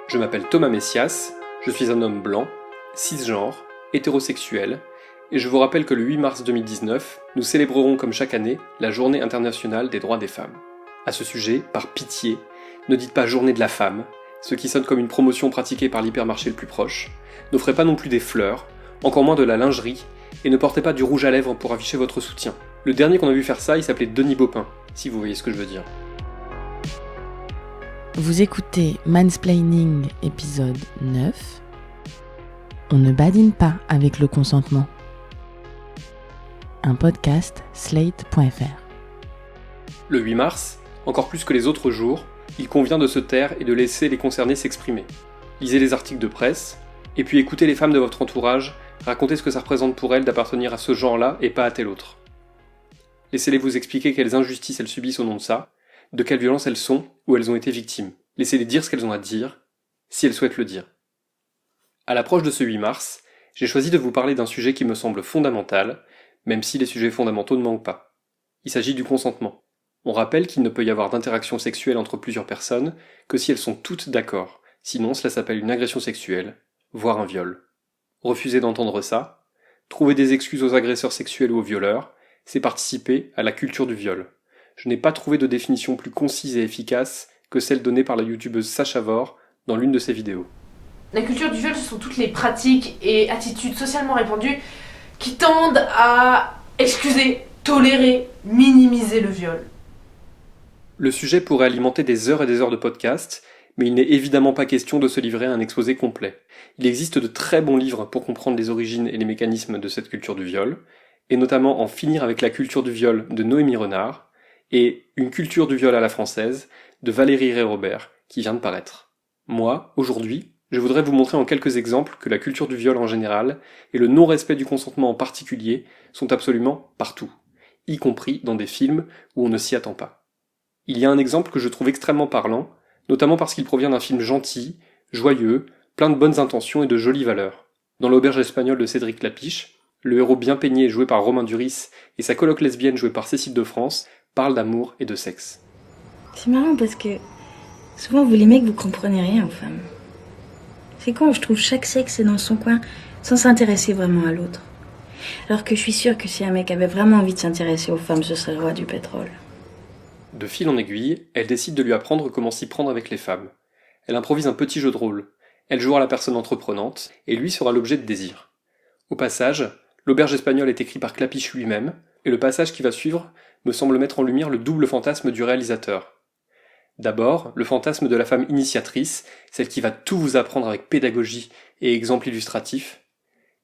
Je m'appelle Thomas Messias, je suis un homme blanc, cisgenre, hétérosexuel, et je vous rappelle que le 8 mars 2019, nous célébrerons comme chaque année la Journée internationale des droits des femmes. À ce sujet, par pitié, ne dites pas Journée de la femme, ce qui sonne comme une promotion pratiquée par l'hypermarché le plus proche, n'offrez pas non plus des fleurs, encore moins de la lingerie, et ne portez pas du rouge à lèvres pour afficher votre soutien. Le dernier qu'on a vu faire ça, il s'appelait Denis Baupin, si vous voyez ce que je veux dire. Vous écoutez Mansplaining épisode 9. On ne badine pas avec le consentement. Un podcast slate.fr. Le 8 mars, encore plus que les autres jours, il convient de se taire et de laisser les concernés s'exprimer. Lisez les articles de presse, et puis écoutez les femmes de votre entourage raconter ce que ça représente pour elles d'appartenir à ce genre-là et pas à tel autre. Laissez-les vous expliquer quelles injustices elles subissent au nom de ça, de quelles violences elles sont ou elles ont été victimes. Laissez-les dire ce qu'elles ont à dire, si elles souhaitent le dire. À l'approche de ce 8 mars, j'ai choisi de vous parler d'un sujet qui me semble fondamental, même si les sujets fondamentaux ne manquent pas. Il s'agit du consentement. On rappelle qu'il ne peut y avoir d'interaction sexuelle entre plusieurs personnes que si elles sont toutes d'accord, sinon cela s'appelle une agression sexuelle, voire un viol. Refuser d'entendre ça, trouver des excuses aux agresseurs sexuels ou aux violeurs, c'est participer à la culture du viol. Je n'ai pas trouvé de définition plus concise et efficace que celle donnée par la youtubeuse Sacha Vore dans l'une de ses vidéos. La culture du viol, ce sont toutes les pratiques et attitudes socialement répandues qui tendent à excuser, tolérer, minimiser le viol. Le sujet pourrait alimenter des heures et des heures de podcast, mais il n'est évidemment pas question de se livrer à un exposé complet. Il existe de très bons livres pour comprendre les origines et les mécanismes de cette culture du viol, et notamment En finir avec la culture du viol de Noémie Renard, et Une culture du viol à la française de Valérie Rey-Robert, qui vient de paraître. Moi, aujourd'hui, je voudrais vous montrer en quelques exemples que la culture du viol en général, et le non-respect du consentement en particulier, sont absolument partout, y compris dans des films où on ne s'y attend pas. Il y a un exemple que je trouve extrêmement parlant, notamment parce qu'il provient d'un film gentil, joyeux, plein de bonnes intentions et de jolies valeurs. Dans L'Auberge espagnole de Cédric Klapisch, le héros bien peigné joué par Romain Duris et sa coloc lesbienne jouée par Cécile de France parlent d'amour et de sexe. C'est marrant parce que souvent vous les mecs vous comprenez rien aux femmes. C'est con, je trouve chaque sexe est dans son coin sans s'intéresser vraiment à l'autre. Alors que je suis sûre que si un mec avait vraiment envie de s'intéresser aux femmes, ce serait le roi du pétrole. De fil en aiguille, elle décide de lui apprendre comment s'y prendre avec les femmes. Elle improvise un petit jeu de rôle. Elle jouera la personne entreprenante, et lui sera l'objet de désir. Au passage, L'Auberge espagnole est écrit par Klapisch lui-même, et le passage qui va suivre me semble mettre en lumière le double fantasme du réalisateur. D'abord, le fantasme de la femme initiatrice, celle qui va tout vous apprendre avec pédagogie et exemple illustratif,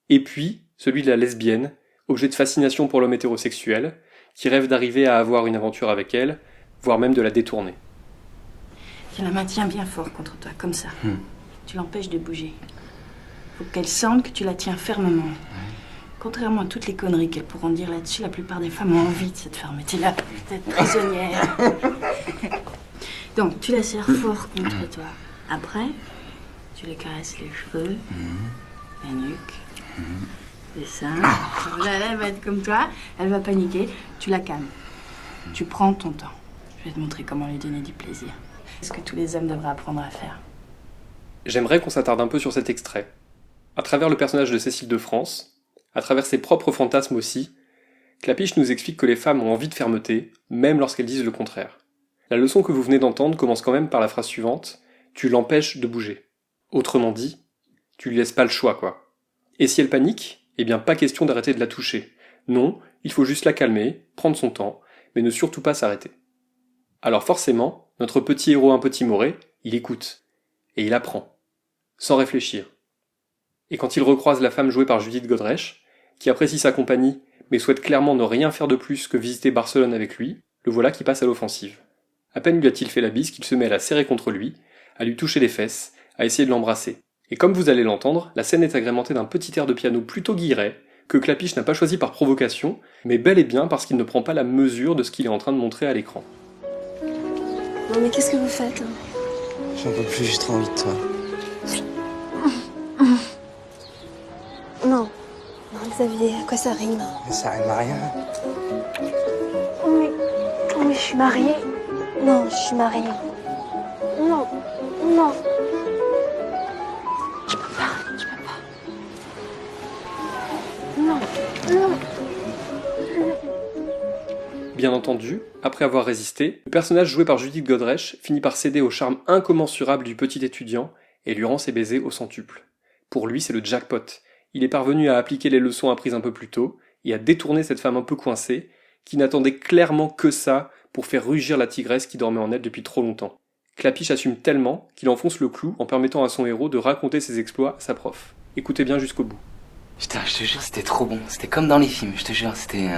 et puis celui de la lesbienne, objet de fascination pour l'homme hétérosexuel, qui rêve d'arriver à avoir une aventure avec elle, voire même de la détourner. Tu la maintiens bien fort contre toi, comme ça. Tu l'empêches de bouger. Faut qu'elle sente que tu la tiens fermement. Contrairement à toutes les conneries qu'elles pourront dire là-dessus, la plupart des femmes ont envie de cette fermeté-là, d'être prisonnière. Donc, tu la serres fort contre toi. Après, tu lui caresses les cheveux, la nuque, les seins. Là, elle va être comme toi, elle va paniquer. Tu la calmes. Tu prends ton temps. Je vais te montrer comment lui donner du plaisir. C'est ce que tous les hommes devraient apprendre à faire. J'aimerais qu'on s'attarde un peu sur cet extrait. À travers le personnage de Cécile de France, à travers ses propres fantasmes aussi, Klapisch nous explique que les femmes ont envie de fermeté, même lorsqu'elles disent le contraire. La leçon que vous venez d'entendre commence quand même par la phrase suivante « Tu l'empêches de bouger ». Autrement dit, tu lui laisses pas le choix, quoi. Et si elle panique, eh bien pas question d'arrêter de la toucher. Non, il faut juste la calmer, prendre son temps, mais ne surtout pas s'arrêter. Alors forcément, notre petit héros un peu timoré, il écoute. Et il apprend. Sans réfléchir. Et quand il recroise la femme jouée par Judith Godrèche, qui apprécie sa compagnie, mais souhaite clairement ne rien faire de plus que visiter Barcelone avec lui, le voilà qui passe à l'offensive. À peine lui a-t-il fait la bise qu'il se met à la serrer contre lui, à lui toucher les fesses, à essayer de l'embrasser. Et comme vous allez l'entendre, la scène est agrémentée d'un petit air de piano plutôt guilleret, que Klapisch n'a pas choisi par provocation, mais bel et bien parce qu'il ne prend pas la mesure de ce qu'il est en train de montrer à l'écran. Non mais qu'est-ce que vous faites? J'en peux plus, j'ai trop envie de toi. Non. Non, Xavier, à quoi ça rime? Mais ça rime à rien. Oui, je suis mariée. Non, je suis mariée. Non, non. Bien entendu, après avoir résisté, le personnage joué par Judith Godrèche finit par céder au charme incommensurable du petit étudiant et lui rend ses baisers au centuple. Pour lui, c'est le jackpot. Il est parvenu à appliquer les leçons apprises un peu plus tôt et à détourner cette femme un peu coincée, qui n'attendait clairement que ça pour faire rugir la tigresse qui dormait en elle depuis trop longtemps. Clapiche assume tellement qu'il enfonce le clou en permettant à son héros de raconter ses exploits à sa prof. Écoutez bien jusqu'au bout. Putain, je te jure, c'était trop bon. C'était comme dans les films, je te jure, c'était...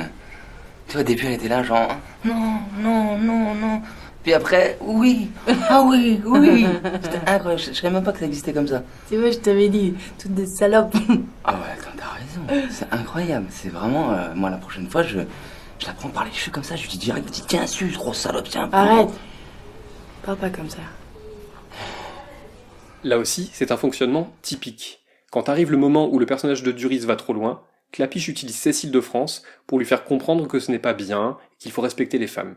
Tu vois, au début, elle était là, genre... Non, non, non, non... Puis après, oui, ah oui, oui. C'était incroyable, je savais même pas que ça existait comme ça. Tu vois, je t'avais dit, toutes des salopes. Ah ouais, attends, t'as raison, c'est incroyable. C'est vraiment, moi la prochaine fois, je la prends par les cheveux comme ça, je lui dis direct, tiens, suce, grosse salope, tiens. Arrête. Parle pas comme ça. Là aussi, c'est un fonctionnement typique. Quand arrive le moment où le personnage de Duris va trop loin, Clapiche utilise Cécile de France pour lui faire comprendre que ce n'est pas bien et qu'il faut respecter les femmes.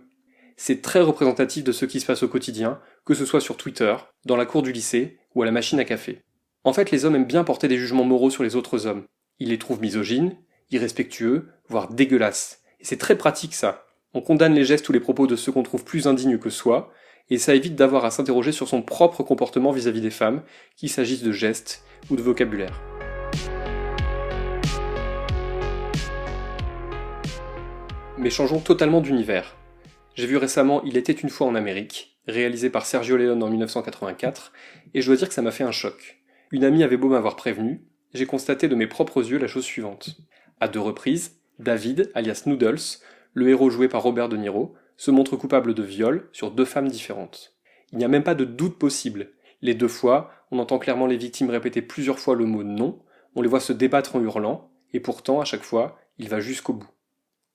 C'est très représentatif de ce qui se passe au quotidien, que ce soit sur Twitter, dans la cour du lycée ou à la machine à café. En fait, les hommes aiment bien porter des jugements moraux sur les autres hommes. Ils les trouvent misogynes, irrespectueux, voire dégueulasses. Et c'est très pratique ça. On condamne les gestes ou les propos de ceux qu'on trouve plus indignes que soi, et ça évite d'avoir à s'interroger sur son propre comportement vis-à-vis des femmes, qu'il s'agisse de gestes ou de vocabulaire. Mais changeons totalement d'univers. J'ai vu récemment Il était une fois en Amérique, réalisé par Sergio Leone en 1984, et je dois dire que ça m'a fait un choc. Une amie avait beau m'avoir prévenu, j'ai constaté de mes propres yeux la chose suivante. À 2 reprises, David, alias Noodles, le héros joué par Robert De Niro, se montre coupable de viol sur 2 femmes différentes. Il n'y a même pas de doute possible. Les 2 fois, on entend clairement les victimes répéter plusieurs fois le mot non, on les voit se débattre en hurlant, et pourtant, à chaque fois, il va jusqu'au bout.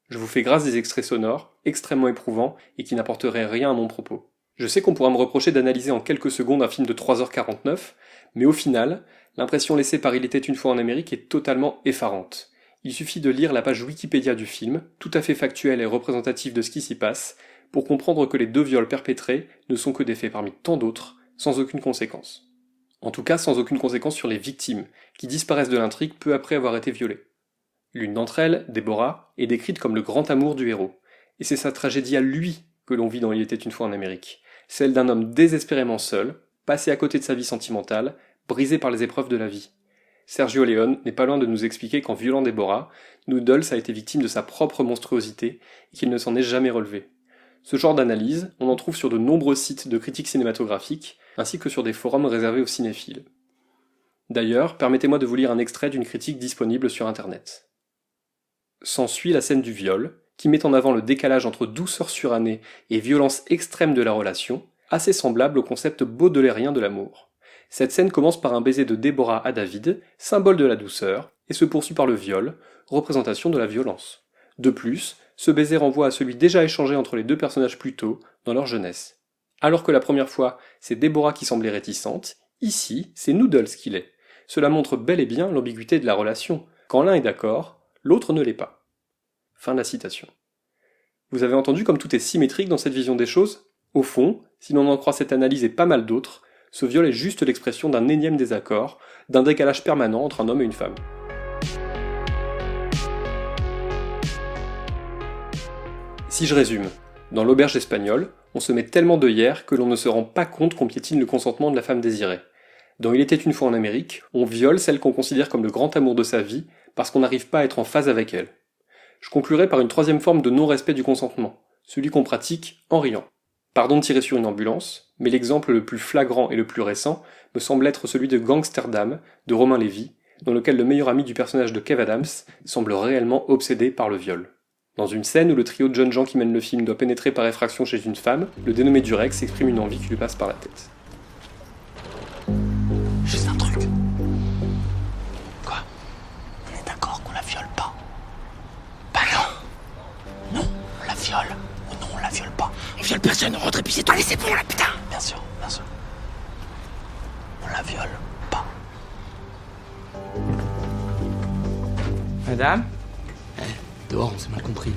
Je vous fais grâce des extraits sonores, extrêmement éprouvants, et qui n'apporteraient rien à mon propos. Je sais qu'on pourra me reprocher d'analyser en quelques secondes un film de 3h49, mais au final, l'impression laissée par Il était une fois en Amérique est totalement effarante. Il suffit de lire la page Wikipédia du film, tout à fait factuelle et représentative de ce qui s'y passe, pour comprendre que les 2 viols perpétrés ne sont que des faits parmi tant d'autres, sans aucune conséquence. En tout cas, sans aucune conséquence sur les victimes, qui disparaissent de l'intrigue peu après avoir été violées. L'une d'entre elles, Déborah, est décrite comme le grand amour du héros, et c'est sa tragédie à lui que l'on vit dans Il était une fois en Amérique, celle d'un homme désespérément seul, passé à côté de sa vie sentimentale, brisé par les épreuves de la vie. Sergio Leone n'est pas loin de nous expliquer qu'en violant Déborah, Noodles a été victime de sa propre monstruosité et qu'il ne s'en est jamais relevé. Ce genre d'analyse, on en trouve sur de nombreux sites de critiques cinématographiques, ainsi que sur des forums réservés aux cinéphiles. D'ailleurs, permettez-moi de vous lire un extrait d'une critique disponible sur internet. S'ensuit la scène du viol, qui met en avant le décalage entre douceur surannée et violence extrême de la relation, assez semblable au concept baudelairien de l'amour. Cette scène commence par un baiser de Déborah à David, symbole de la douceur, et se poursuit par le viol, représentation de la violence. De plus, ce baiser renvoie à celui déjà échangé entre les 2 personnages plus tôt, dans leur jeunesse. Alors que la première fois, c'est Déborah qui semblait réticente, ici, c'est Noodles qui l'est. Cela montre bel et bien l'ambiguïté de la relation. Quand l'un est d'accord, l'autre ne l'est pas. Fin de la citation. Vous avez entendu comme tout est symétrique dans cette vision des choses ? Au fond, si l'on en croit cette analyse et pas mal d'autres, ce viol est juste l'expression d'un énième désaccord, d'un décalage permanent entre un homme et une femme. Si je résume, dans l'auberge espagnole, on se met tellement d'œillères que l'on ne se rend pas compte qu'on piétine le consentement de la femme désirée. Dans Il était une fois en Amérique, on viole celle qu'on considère comme le grand amour de sa vie parce qu'on n'arrive pas à être en phase avec elle. Je conclurai par une 3e forme de non-respect du consentement, celui qu'on pratique en riant. Pardon de tirer sur une ambulance, mais l'exemple le plus flagrant et le plus récent me semble être celui de Gangsterdam de Romain Lévy, dans lequel le meilleur ami du personnage de Kev Adams semble réellement obsédé par le viol. Dans une scène où le trio de jeunes gens qui mènent le film doit pénétrer par effraction chez une femme, le dénommé Durex exprime une envie qui lui passe par la tête. Juste un truc. Quoi ? On est d'accord qu'on la viole pas ? Bah non. Non, on la viole. Ou non, on la viole pas. On viole personne, on rentre et puis c'est tout. Allez, c'est bon là, putain. Bien sûr, bien sûr. On la viole pas. Madame ? Dehors, on s'est mal compris.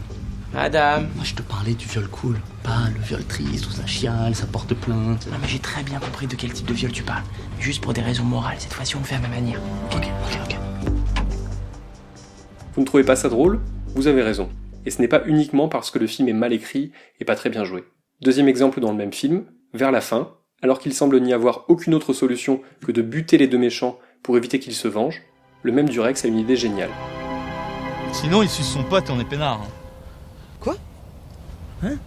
Madame ? Moi, je te parlais du viol cool. Pas le viol triste où ça chiale, ça porte plainte. Non mais j'ai très bien compris de quel type de viol tu parles. Juste pour des raisons morales, cette fois-ci on le fait à ma manière. Ok. Vous ne trouvez pas ça drôle ? Vous avez raison. et ce n'est pas uniquement parce que le film est mal écrit et pas très bien joué. Deuxième exemple dans le même film, vers la fin, alors qu'il semble n'y avoir aucune autre solution que de buter les deux méchants pour éviter qu'ils se vengent, le même Durex a une idée géniale. Sinon, il suce son pote et on est peinard. Quoi ? Hein ?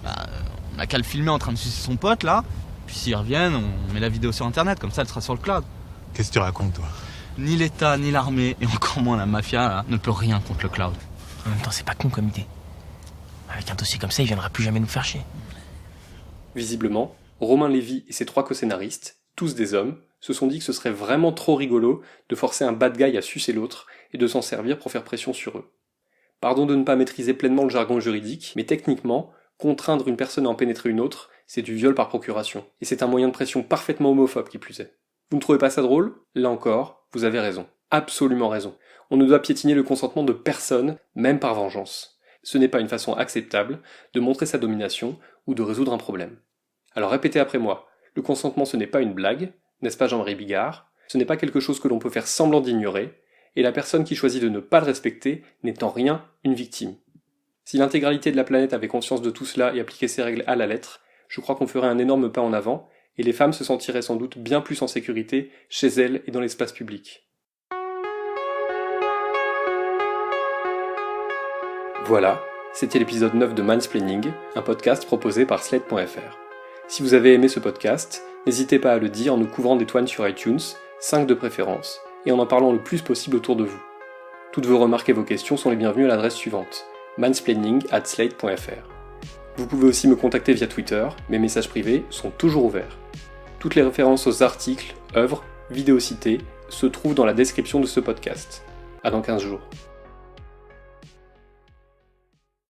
On a qu'à le filmer en train de sucer son pote, là. Puis s'ils reviennent, on met la vidéo sur internet, comme ça elle sera sur le cloud. Qu'est-ce que tu racontes, toi ? Ni l'État, ni l'armée, et encore moins la mafia, là, ne peut rien contre le cloud. En même temps, c'est pas con comme idée. Avec un dossier comme ça, il viendra plus jamais nous faire chier. Visiblement, Romain Lévy et ses 3 co-scénaristes, tous des hommes, se sont dit que ce serait vraiment trop rigolo de forcer un bad guy à sucer l'autre et de s'en servir pour faire pression sur eux. Pardon de ne pas maîtriser pleinement le jargon juridique, mais techniquement, contraindre une personne à en pénétrer une autre, c'est du viol par procuration. Et c'est un moyen de pression parfaitement homophobe qui plus est. Vous ne trouvez pas ça drôle ? Là encore, vous avez raison. Absolument raison. On ne doit piétiner le consentement de personne, même par vengeance. Ce n'est pas une façon acceptable de montrer sa domination ou de résoudre un problème. Alors répétez après moi, le consentement ce n'est pas une blague, n'est-ce pas Jean-Marie Bigard ? Ce n'est pas quelque chose que l'on peut faire semblant d'ignorer, et la personne qui choisit de ne pas le respecter n'est en rien une victime. Si l'intégralité de la planète avait conscience de tout cela et appliquait ces règles à la lettre, je crois qu'on ferait un énorme pas en avant, et les femmes se sentiraient sans doute bien plus en sécurité chez elles et dans l'espace public. Voilà, c'était l'épisode 9 de Mansplaining, un podcast proposé par Slate.fr. Si vous avez aimé ce podcast, n'hésitez pas à le dire en nous couvrant d'étoiles sur iTunes, 5 de préférence, et en parlant le plus possible autour de vous. Toutes vos remarques et vos questions sont les bienvenues à l'adresse suivante, mansplaining@slate.fr. Vous pouvez aussi me contacter via Twitter, mes messages privés sont toujours ouverts. Toutes les références aux articles, œuvres, vidéos citées se trouvent dans la description de ce podcast. À dans 15 jours.